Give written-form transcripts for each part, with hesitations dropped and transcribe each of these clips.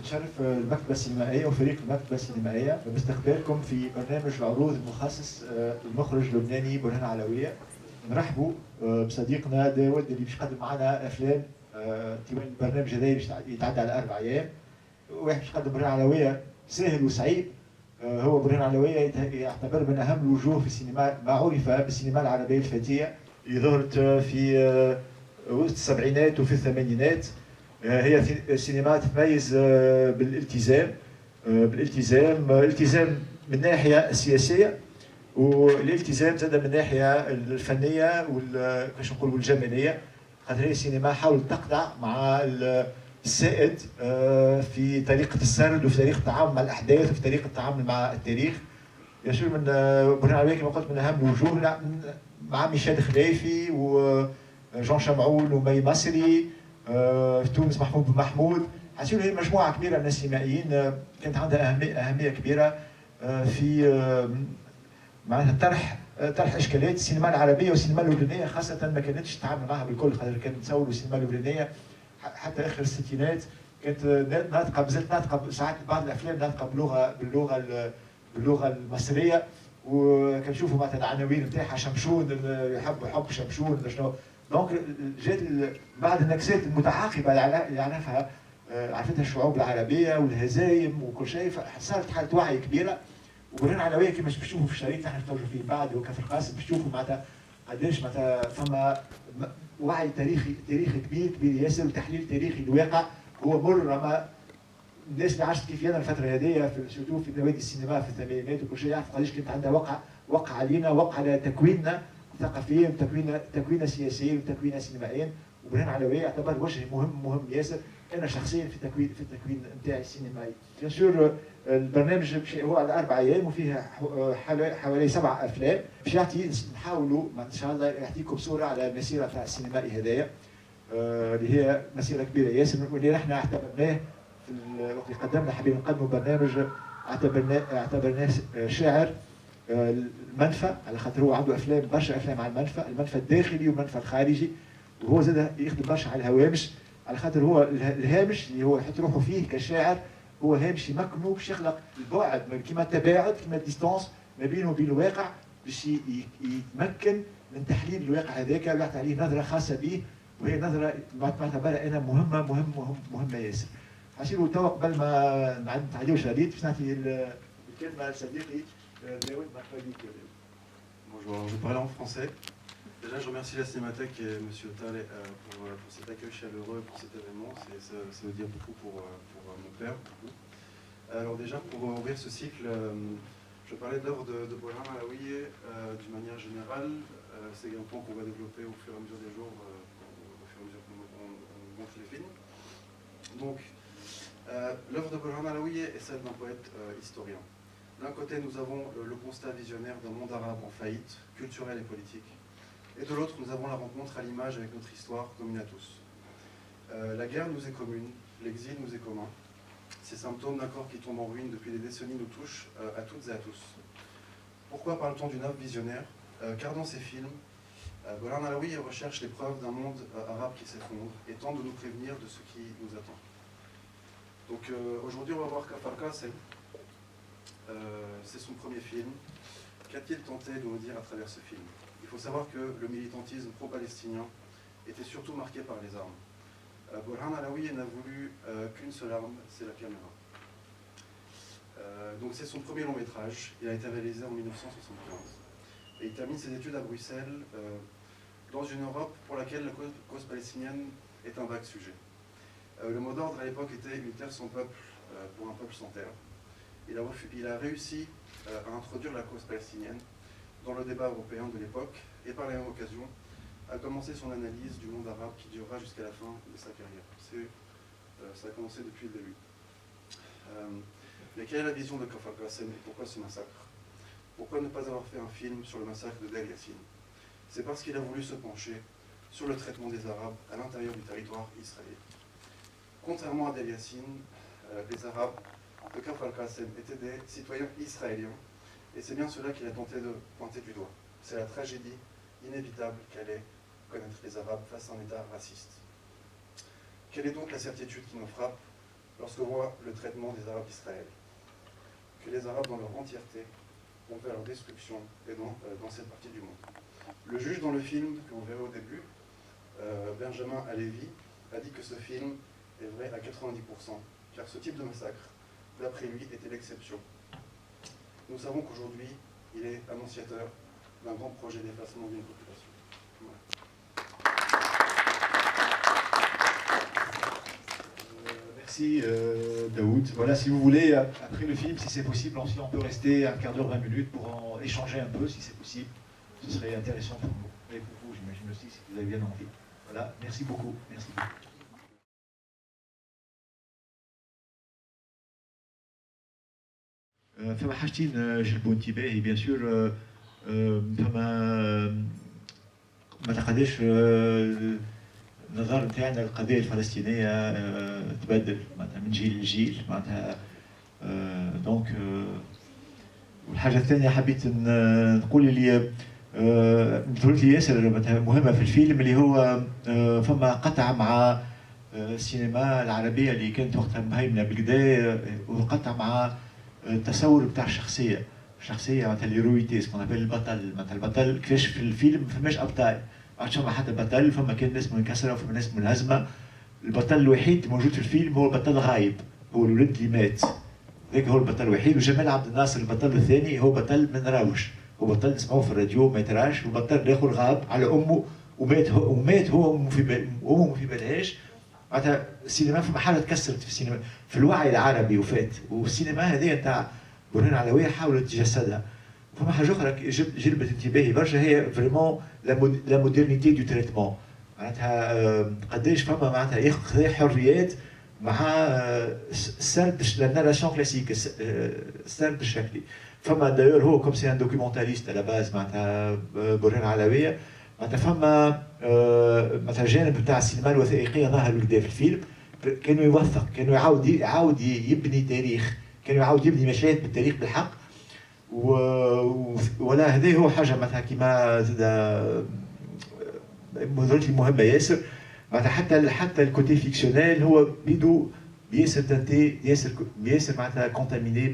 نشرف المكتبة السينمائية وفريق المكتبة السينمائية باستقبالكم في برنامج العروض المخصص للمخرج اللبناني برهان علوية. نرحبوا بصديقنا داود اللي باش يقدم معنا افلام طوال البرنامج هذا باش يتعدى على 4 ايام. واحد باش يقدم برهان علوية سهل وصعيب. هو برهان علوية يعتبر من اهم الوجوه في السينما، ما عرف بالسينما العربية الفتية اللي ظهرت في وسط السبعينات وفي الثمانينات. هي سينما تتميز بالالتزام، الالتزام من الناحيه السياسيه، والالتزام زاد من الناحيه الفنيه كيفاش نقولوا الجماليه. خاطر هي السينما حاولت تقطع مع السائد في طريقه السرد وفي طريقه التعامل مع الاحداث وفي طريقه التعامل مع التاريخ. يشير من برهان علوية كما قلت من اهم الوجوه مع ميشيل خليفي وجون شمعون ومي مصري. في تونس محمود بن محمود. حسيت هي مجموعه كبيره من السينمائيين كانت عندها اهميه كبيره في معناتها طرح اشكاليات السينما العربيه والسينما اللبنانيه، خاصه ما كانتش تتعامل معها بالكل، خاطر كانت تصور السينما اللبنانيه حتى اخر الستينات كانت ناطقه، مازالت ناطقه ساعات بعض الافلام ناطقه باللغه المصريه، وكنشوفوا مثلا العناوين نتاعها شمشون يحب حب شمشون شنو. دونك جات بعد النكسات المتعاقبه اللي عرفتها الشعوب العربيه والهزايم وكل شيء، فصارت حاله وعي كبيره. وبرهان علوية كما بتشوفوا في الشريط اللي احنا نتوجهوا فيه بعد وكفر قاسم بتشوفوا معناتها قداش معناتها فما وعي تاريخي كبير ياسر، وتحليل تاريخي للواقع هو مر. اما الناس اللي عاشت كيف انا الفتره هذه سورتو في نوادي السينما في الثمانينات وكل شيء يعرف قداش كانت عندها وقع علينا، وقع على تكويننا ثقافيا وتكويننا سياسيا وتكويننا سينمائيا. وبرهان علوية يعتبر وجه مهم ياسر انا شخصيا في التكوين نتاعي السينمائي. بيان سور البرنامج هو على 4 ايام وفيه حوالي 7 افلام باش نحاولوا ان شاء الله يعطيكم صوره على المسيره تاع السينمائي هذايا اللي هي مسيره كبيره ياسر، واللي احنا اعتبرناه في الوقت اللي قدمنا حبينا نقدموا برنامج اعتبرناه شاعر المنفى، على خاطر هو عنده برشا افلام على المنفى الداخلي والمنفى الخارجي، وهو زاد يخدم برشا على الهوامش، على خاطر هو الهامش اللي هو يحط روحه فيه كشاعر هو هامش يمكنه باش يخلق البعد كيما التباعد كيما الديستانس ما بينه وبين الواقع، باش يتمكن من تحليل الواقع هذاك ويعطي عليه نظره خاصه به، وهي نظره معتبرها انا مهمه ياسر. حسيبوا توا قبل ما نتعديو شريط باش نعطي الكلمه لصديقي داود مخاليك. Bonjour, je vais parler en français. Déjà, je remercie la Cinémathèque et M. Tal pour cet accueil chaleureux, pour cet événement. Ça veut dire beaucoup pour mon père. Beaucoup. Alors déjà, pour ouvrir ce cycle, je parlais de l'œuvre de Burhan Alaoui d'une manière générale. C'est un point qu'on va développer au fur et à mesure des jours, au fur et à mesure qu'on montre les films. Donc, l'œuvre de Burhan Alaoui est celle d'un poète historien. D'un côté, nous avons le constat visionnaire d'un monde arabe en faillite, culturel et politique. Et de l'autre, nous avons la rencontre à l'image avec notre histoire commune à tous. La guerre nous est commune, l'exil nous est commun. Ces symptômes d'un corps qui tombe en ruine depuis des décennies nous touchent à toutes et à tous. Pourquoi parle-t-on d'une œuvre visionnaire? Car dans ces films, Burhan Alaoui recherche les preuves d'un monde arabe qui s'effondre et tente de nous prévenir de ce qui nous attend. Donc aujourd'hui, on va voir Kafar Qasem. C'est son premier film. Qu'a-t-il tenté de nous dire à travers ce film? Il faut savoir que le militantisme pro-palestinien était surtout marqué par les armes. Burhan Alaoui n'a voulu qu'une seule arme, c'est la caméra. Donc c'est son premier long métrage. Il a été réalisé en 1975. Et il termine ses études à Bruxelles, dans une Europe pour laquelle la cause palestinienne est un vague sujet. Le mot d'ordre à l'époque était une terre sans peuple pour un peuple sans terre. Il a réussi à introduire la cause palestinienne dans le débat européen de l'époque et par la même occasion a commencé son analyse du monde arabe qui durera jusqu'à la fin de sa carrière. Ça a commencé depuis le début. Mais quelle est la vision de Kafar Qasem et pourquoi ce massacre? Pourquoi ne pas avoir fait un film sur le massacre de Deir Yassin? C'est parce qu'il a voulu se pencher sur le traitement des Arabes à l'intérieur du territoire israélien. Contrairement à Deir Yassin, les Arabes de Kafar Qasem étaient des citoyens israéliens, et c'est bien cela qu'il a tenté de pointer du doigt. C'est la tragédie inévitable qu'allaient connaître les Arabes face à un État raciste. Quelle est donc la certitude qui nous frappe? lorsqu'on voit le traitement des Arabes d'Israël, que les Arabes dans leur entièreté ont fait leur destruction dans cette partie du monde. Le juge dans le film, que vous verrez au début, Benjamin Alevi, a dit que ce film est vrai à 90%, car ce type de massacre, d'après lui, était l'exception. Nous savons qu'aujourd'hui, il est annonciateur d'un grand projet d'effacement d'une population. Voilà. Merci Daoud. Voilà, si vous voulez, après le film, si c'est possible, ensuite on peut rester un quart d'heure, 20 minutes pour en échanger un peu, si c'est possible. Ce serait intéressant pour vous. Et pour vous, j'imagine aussi, si vous avez bien envie. Voilà, merci beaucoup. Merci beaucoup. فما حاجتين جلبوا انتباهي بيان سور فما ما تقدرش النظر نتاعنا للقضيه الفلسطينيه تبدل معناتها من جيل لجيل معناتها دونك والحاجه الثانيه حبيت نقول اللي ظهرت لي ياسر مهمه في الفيلم اللي هو فما قطع مع السينما العربيه اللي كانت وقتها مهيمنه بالكدا وقطع مع التصور بتاع الشخصيه معناتها الهيرويتي سكون ابل البطل معناتها البطل كيفاش في الفيلم ما فماش ابطال ما عادش فما حتى بطل فما كان ناس منكسره وفما ناس منهزمه البطل الوحيد الموجود في الفيلم هو البطل غايب هو الولد اللي مات ذاك هو البطل الوحيد وجمال عبد الناصر البطل الثاني هو بطل ما نراوش هو بطل نسمعوه في الراديو ما يتراش والبطل الاخر غاب على امه ومات هو امه في بالهاش معناتها السينما في حاله تكسرت في السينما في الوعي العربي وفات والسينما هذه تاع برهان علويه حاولت تجسدها فما حاجه اخرى جلبت انتباهي برشا هي فريمون لا مودرنيتي دو تريتمون معناتها قداش فما معناتها ياخذ حريات مع السرد لا ناراسيون كلاسيك السرد الشكلي فما دايور هو كوم سي ان دوكيومونتاليست على باز معناتها برهان علويه معناتها فما مثلا جانب بتاع السينما الوثائقيه ظهر بالكدا في الفيلم كانوا يوثق كانوا يعاود يبني تاريخ كانوا يعاود يبني مشاهد بالتاريخ بالحق ولا هذا هو حاجه مثلا كيما زاد ظهرت لي مهمه ياسر معناتها حتى الكوتي فيكسيونيل هو بيدو ياسر تنتي ياسر معناتها كونتاميني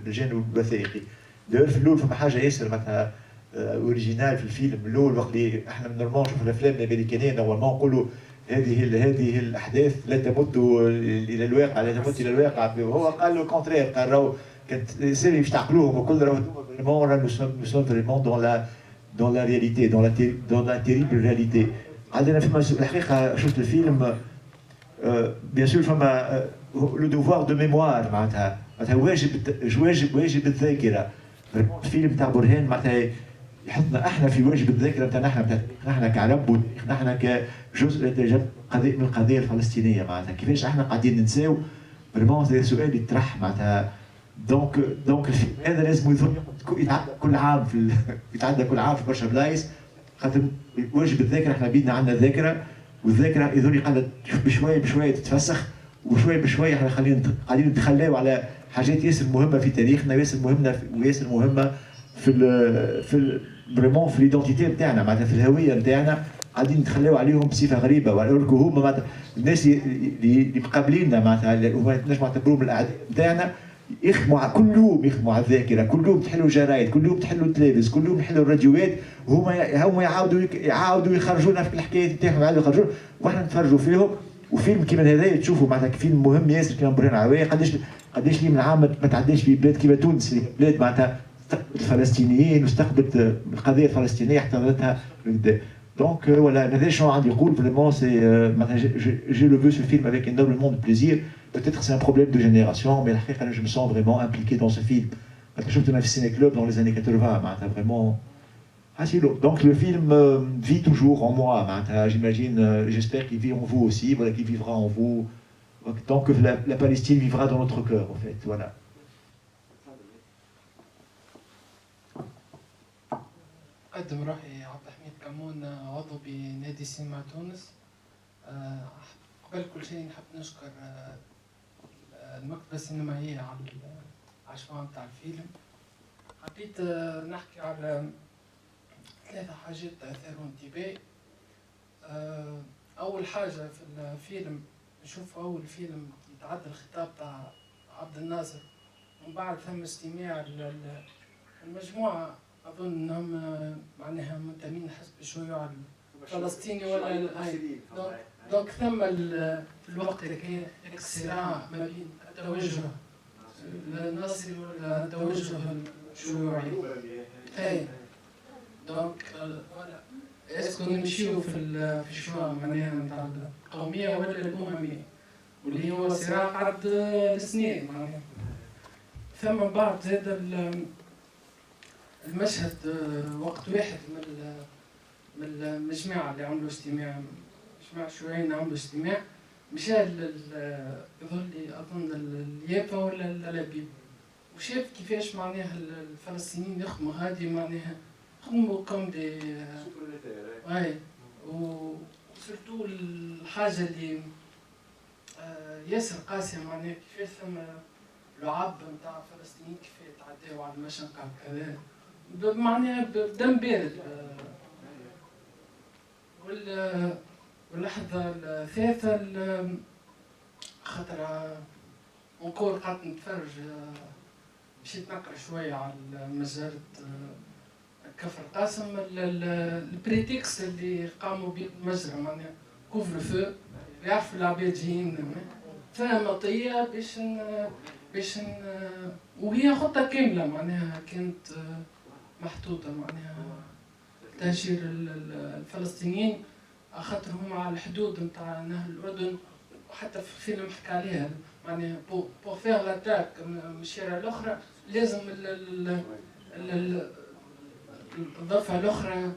بالجانب الوثائقي داير في الاول فما حاجه ياسر معناتها اوريجينال في الفيلم الاول وقت اللي احنا نورمالمون نشوفوا الافلام الامريكانيه نورمالمون نقولوا هذه الاحداث لا تمت الى الواقع لا تمت الى الواقع وهو قال له كونترير قال راهو كانت سيري باش تعقلوهم وكل راهو فريمون nous sommes vraiment dans la réalité dans la terrible réalité عندنا فما الحقيقه شفت الفيلم بيان سور فما لو دوفوار دو ميموار معناتها واجب الذاكره الفيلم تاع برهان معناتها يحطنا احنا في واجب الذاكره بتاعنا احنا كعرب احنا كجزء من القضيه الفلسطينيه معناتها كيفاش احنا قاعدين ننساو فريمون هذا سؤال يطرح معناتها دونك الفيلم هذا لازم يتعدى كل عام يتعدى كل عام في برشا بلايص خاطر واجب الذاكره احنا بيدنا عندنا ذاكره والذاكره يظل قاعده بشويه تتفسخ وشويه احنا قاعدين نتخلاو على حاجات ياسر مهمه في تاريخنا وياسر مهمه في فريمون في ليدونتيتي نتاعنا معناتها في الهويه نتاعنا قاعدين نتخلاو عليهم بصفه غريبه ولكن هما معناتها الناس اللي مقابليننا معناتها هما نجموا نعتبروهم الاعداء نتاعنا يخدموا كل يوم يخدموا على الذاكره كل يوم تحلوا الجرايد كل يوم تحلوا التلفز كل يوم يحلوا الراديوات وهما يعاودوا يخرجونا في الحكايات نتاعهم يعاودوا يخرجونا واحنا نتفرجوا فيهم وفيلم كيما هذا تشوفوا معناتها فيلم مهم ياسر كيما برهان علويه قداش لي من عام ما تعداش في بلاد كيما تونس بلاد معناتها الفلسطينيين واستقبلت القضيه الفلسطينيه احتضنتها دونك voilà هذا شنو عندي يقول فريمون سي j'ai le vu ce film avec énormément de plaisir peut-être c'est un problème de génération mais الحقيقه je me sens vraiment impliqué dans ce film parce que شفت انا في السيني كلوب dans les années 80 معناتها vraiment donc le film vit toujours en moi معناتها j'imagine j'espère qu'il vit en vous aussi voilà qu'il vivra en vous tant que la Palestine vivra dans notre cœur en fait voilà. أقدم روحي عبد الحميد كمون عضو بنادي سينما تونس. قبل كل شيء نحب نشكر المكتبة السينمائية على العشوائية متاع الفيلم. حبيت نحكي على 3 حاجات أثاروا انتباهي. أول حاجة في الفيلم نشوف أول فيلم تعدى الخطاب تاع عبد الناصر، ومن بعد ثم اجتماع المجموعة، أظن أنهم معناها منتمين لحزب الشيوعي الفلسطيني ولا دونك ثم في الوقت اللي كان الصراع ما بين التوجه الناصري والتوجه الشيوعي. اي دونك فوالا اسكو نمشيو في الشوا معناها نتاع القومية ولا الأممية، واللي هو صراع قعد سنين معناها. ثم بعد زاد المشهد وقت واحد من الجماعة اللي عملوا اجتماع، جماعة شيوعيين عملوا اجتماع، مشى يظل أظن اليافا ولا الألابيب، وشاف كيفاش معناها الفلسطينيين يخدموا هادي معناها يخدموا كوم دي اي وسورتو الحاجة اللي ياسر قاسية معناها كيفاش ثم لعاب نتاع فلسطينيين كيف يتعداو على المشنقة وكذا معناها بدم بارد. واللحظة الثالثة خاطر نقول قعدت نتفرج، مشيت نقرا شوية على مجلة كفر قاسم البريتكست اللي قاموا به المجرى معناها كوفر فو، يعرفوا العباد جايين فيها مطية باش وهي خطة كاملة معناها كانت محطوطة معناها تهجير الفلسطينيين خاطر هما على الحدود نتاع نهر الأردن، وحتى في فيلم حكى عليها معناها بور فيغ لاتاك من الشارع الأخرى لازم الضفة الأخرى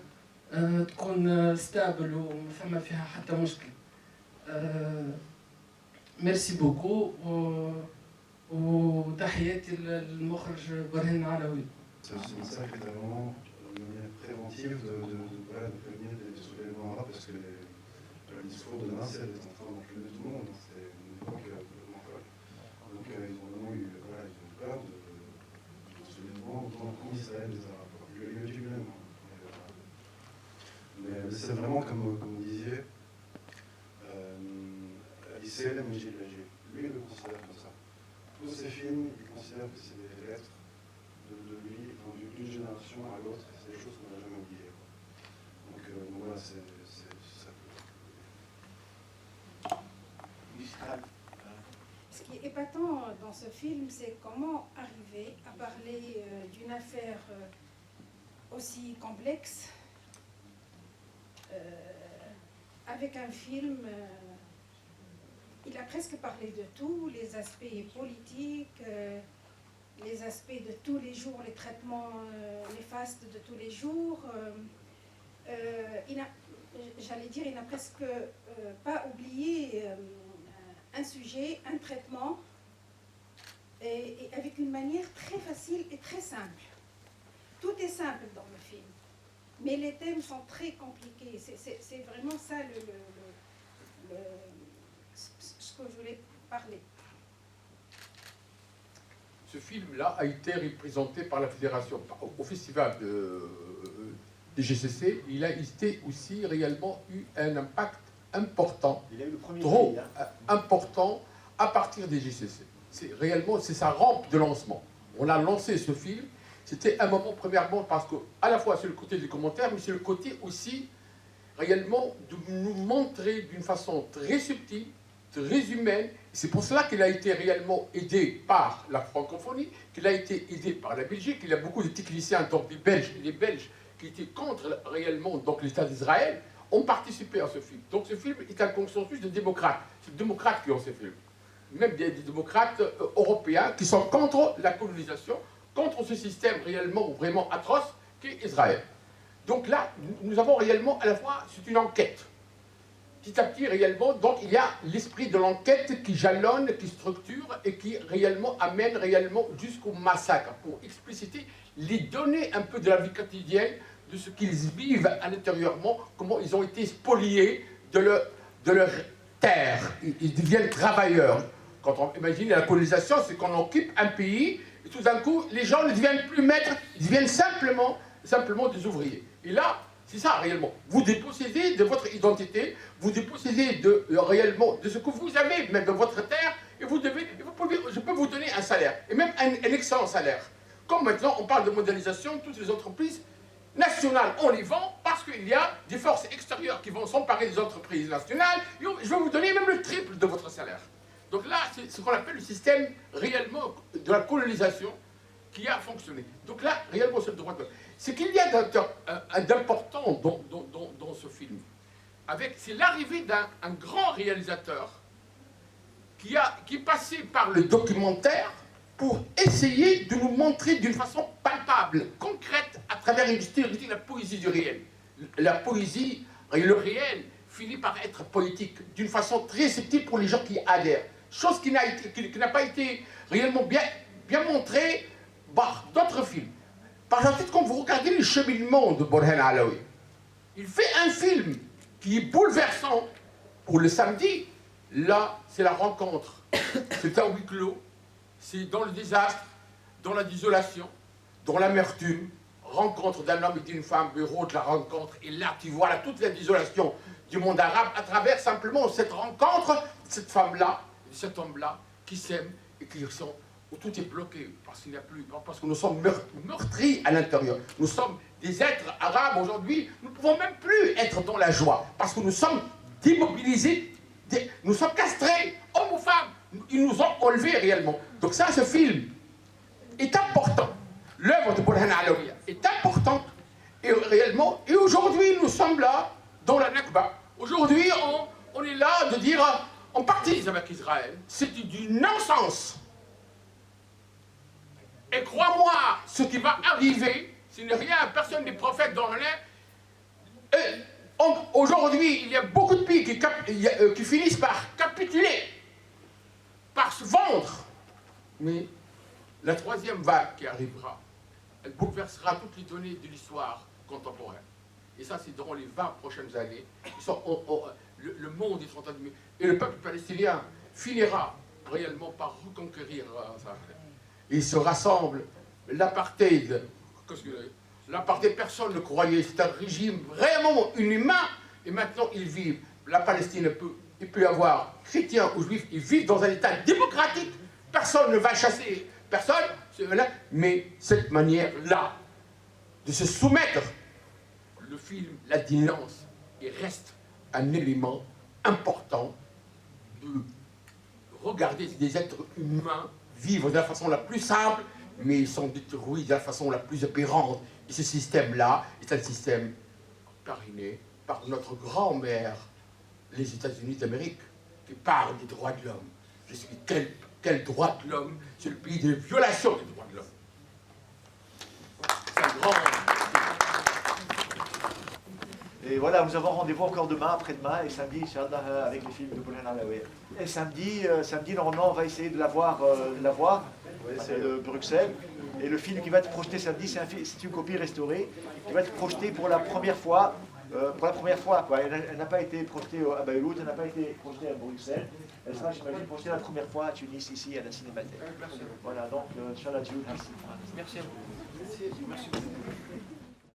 تكون ستابل وما ثم فيها حتى مشكل. ميرسي بوكو وتحياتي للمخرج برهان علوي. Ça consacre évidemment de manière préventive de prévenir des soulèvements arabes parce que le discours de Nasser est en train d'enflammer tout le monde. C'est une époque complètement folle. Donc ils ont vraiment eu peur de soulèvements autant en Israël les Arabes. Je le dis lui-même. Mais c'est vraiment comme vous disiez, Issaël Mejid Lajé, lui il le considère comme ça. Tous ces films, il considère que c'est des lettres de lui, d'une génération à l'autre, c'est des choses qu'on n'a jamais oubliées. Donc voilà, c'est ça. Ce qui est épatant dans ce film, c'est comment arriver à parler d'une affaire aussi complexe avec un film. Il a presque parlé de tout, les aspects politiques, les aspects de tous les jours, les traitements néfastes de tous les jours. J'allais dire, il n'a presque pas oublié un sujet, un traitement, et avec une manière très facile et très simple. Tout est simple dans le film, mais les thèmes sont très compliqués. C'est vraiment ça ce que je voulais parler. Ce film-là a été représenté par la fédération au festival des GCC. Il a été aussi réellement eu un impact important, Il a eu le premier trop prix, hein. important à partir des GCC. C'est sa rampe de lancement. On a lancé ce film. C'était un moment, premièrement, parce que à la fois c'est le côté des commentaires, mais c'est le côté aussi réellement de nous montrer d'une façon très subtile, très humaine. C'est pour cela qu'il a été réellement aidé par la francophonie, qu'il a été aidé par la Belgique. Il y a beaucoup de techniciens, donc les Belges qui étaient contre réellement donc l'État d'Israël, ont participé à ce film. Donc ce film est un consensus de démocrates. C'est les démocrates qui ont ce film. Même des démocrates européens qui sont contre la colonisation, contre ce système réellement vraiment atroce qu'est Israël. Donc là, nous avons réellement à la fois, c'est une enquête. Petit à petit, réellement, donc il y a l'esprit de l'enquête qui jalonne, qui structure et qui réellement amène réellement jusqu'au massacre pour expliciter les données un peu de la vie quotidienne, de ce qu'ils vivent à l'intérieurement, comment ils ont été spoliés de leur terre. Ils deviennent travailleurs. Quand on imagine la colonisation, c'est qu'on occupe un pays et tout d'un coup, les gens ne deviennent plus maîtres, ils deviennent simplement des ouvriers. Et là, c'est ça réellement. Vous dépossédez de votre identité, vous dépossédez réellement de ce que vous avez, même de votre terre, et je peux vous donner un salaire, et même un excellent salaire. Comme maintenant, on parle de mondialisation, toutes les entreprises nationales, on les vend parce qu'il y a des forces extérieures qui vont s'emparer des entreprises nationales. Et je vais vous donner même le triple de votre salaire. Donc là, c'est ce qu'on appelle le système réellement de la colonisation qui a fonctionné. Donc là, réellement, c'est le droit de l'homme. Ce qu'il y a d'important dans ce film, c'est l'arrivée d'un grand réalisateur qui est passé par le documentaire pour essayer de nous montrer d'une façon palpable, concrète, à travers une style, la poésie du réel. La poésie et le réel finit par être politique, d'une façon très subtile pour les gens qui adhèrent. Chose qui n'a pas été réellement bien montrée par d'autres films. Par exemple, quand vous regardez le cheminement de Borhan Alaoui, il fait un film qui est bouleversant pour le samedi. Là, c'est la rencontre. C'est un huis clos. C'est dans le désastre, dans la désolation, dans l'amertume, rencontre d'un homme et d'une femme, bureau de la rencontre. Et là, tu vois là, toute la désolation du monde arabe à travers simplement cette rencontre, cette femme-là, cet homme-là, qui s'aiment et qui sont, où tout est bloqué, parce qu'il n'y a plus, parce que nous sommes meurtris à l'intérieur. Nous sommes des êtres arabes aujourd'hui, nous ne pouvons même plus être dans la joie, parce que nous sommes démobilisés, nous sommes castrés, hommes ou femmes. Ils nous ont enlevés réellement. Donc ça, ce film est important. L'œuvre de Borhan Alaoui est importante et réellement. Et aujourd'hui, nous sommes là, dans la Nakba. Aujourd'hui, on est là de dire, on partise avec Israël. C'est du non-sens. Et crois-moi, ce qui va arriver, ce n'est rien, personne n'est prophète dans le lait. Aujourd'hui, il y a beaucoup de pays qui finissent par capituler, par se vendre. Mais la troisième vague qui arrivera, elle bouleversera toutes les données de l'histoire contemporaine. Et ça, c'est dans les 20 prochaines années. Le monde est en train de... Et le peuple palestinien finira réellement par reconquérir ça. Ils se rassemblent. L'apartheid, personne ne croyait. C'est un régime vraiment inhumain. Et maintenant, ils vivent. La Palestine il peut y avoir chrétiens ou juifs, ils vivent dans un état démocratique. Personne ne va chasser personne. Mais cette manière-là de se soumettre, le film la dénonce et reste un élément important de regarder des êtres humains vivre de la façon la plus simple, mais ils sont détruits de la façon la plus aberrante. Et ce système-là est un système parrainé par notre grand-mère, les États-Unis d'Amérique, qui parle des droits de l'homme. Je suis quel droit de l'homme? C'est le pays de violation des droits de l'homme. C'est un grand... Et voilà, nous avons rendez-vous encore demain, après-demain, et samedi, Inch'Allah, avec les films de Borhan Alaoui. Et samedi, normalement, on va essayer de la voir de Bruxelles. Et le film qui va être projeté samedi, c'est une copie restaurée, qui va être projetée pour la première fois. Quoi. Elle n'a pas été projetée à Beyrouth, elle n'a pas été projetée à Bruxelles. Elle sera, j'imagine, projetée la première fois à Tunis, ici, à la Cinémathèque. Voilà, donc, Inch'Allah, Dieu, merci. Merci à vous. Merci beaucoup.